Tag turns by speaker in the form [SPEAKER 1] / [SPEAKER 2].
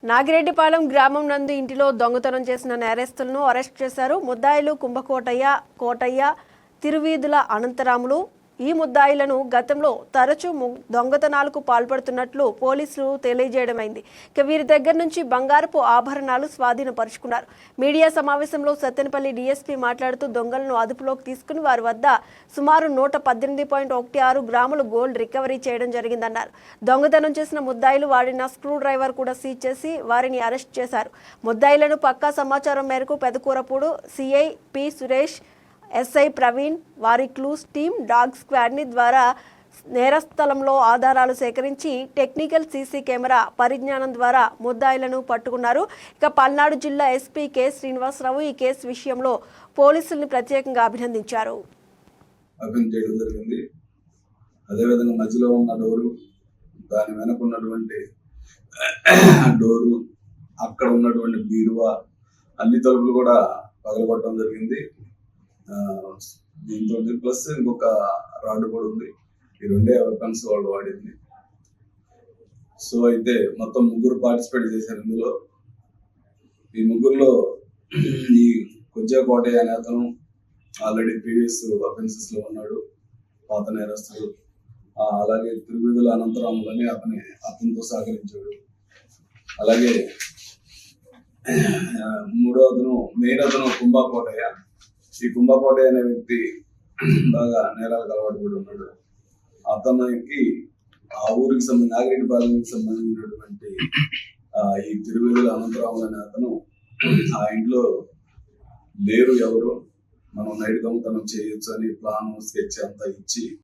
[SPEAKER 1] నాగిరెడ్డిపాలెం గ్రామం నందు ఇంటిలో దొంగతనం చేసిన నేరస్తులను అరెస్ట్ చేశారు. ముద్దాయిలు కోటయ్య, తిరువీధుల అనంతరాములు. ఈ ముద్దాయిలను గతంలో తరచూ దొంగతనాలకు పాల్పడుతున్నట్లు పోలీసులు తెలియజేయడమైంది. వీరి దగ్గర నుంచి బంగారపు ఆభరణాలు స్వాధీనపరుచుకున్నారు. మీడియా సమావేశంలో సత్తెనపల్లి డీఎస్పీ మాట్లాడుతూ దొంగలను అదుపులోకి తీసుకుని వారి వద్ద సుమారు 118.16 గ్రాముల గోల్డ్ రికవరీ చేయడం జరిగిందన్నారు. దొంగతనం చేసిన ముద్దాయిలు వాడిన స్క్రూ డ్రైవర్ కూడా సీజ్ చేసి వారిని అరెస్ట్ చేశారు. ముద్దాయిలను పక్కా సమాచారం మేరకు Pedakurapudu CI P Suresh, SI Praveen, వారి క్లూస్ టీమ్, డాగ్ స్క్వాడ్ని ద్వారా నేరస్థలంలో ఆధారాలు సేకరించి టెక్నికల్ సీసీ కెమెరా పరిజ్ఞానం ద్వారా ముద్దాయిలను పట్టుకున్నారు. పల్నాడు జిల్లా ఎస్పీ కె శ్రీనివాసరావు ఈ కేసు విషయంలో పోలీసుల్ని ప్రత్యేకంగా అభినందించారు.
[SPEAKER 2] అదేవిధంగా మధ్యలో ఉన్న డోరు, దాని వెనక ఉన్నటువంటి డోరు, అక్కడ ఉన్నటువంటి బీరువా, అన్ని తలుపులు కూడా పగలగొట్టడం జరిగింది. దీంతో ప్లస్ ఇంకొక రాడ్ కూడా ఉంది. ఈ రెండే వెపన్స్ వాళ్ళు వాడింది. సో అయితే మొత్తం 3 పార్టిసిపేట్ చేశారు ఇందులో. ఈ ముగ్గురులో ఈ కోటయ్య అనే అతను ఆల్రెడీ ప్రీవియస్ అఫెన్సెస్ లో ఉన్నాడు, పాత నేరస్తుడు. అలాగే తిరువిధుల అనంతరాములు అని అతనితో సహకరించాడు. అలాగే మూడో అతను మెయిన్ అతను కోటయ్య. ఈ కోటయ్య అనే వ్యక్తి బాగా నేరాలకు అలవాటు కూడా ఉన్నాడు. అతనికి ఆ ఊరికి నాగిరెడ్డిపాలెంకి సంబంధించినటువంటి ఈ తిరువిధుల అనంతరాములు అనే అతను ఆ ఇంట్లో లేరు ఎవరు, మనం నైట్ దొంగతనం చేయొచ్చు అని ప్లాన్ స్కెచ్ అంతా ఇచ్చి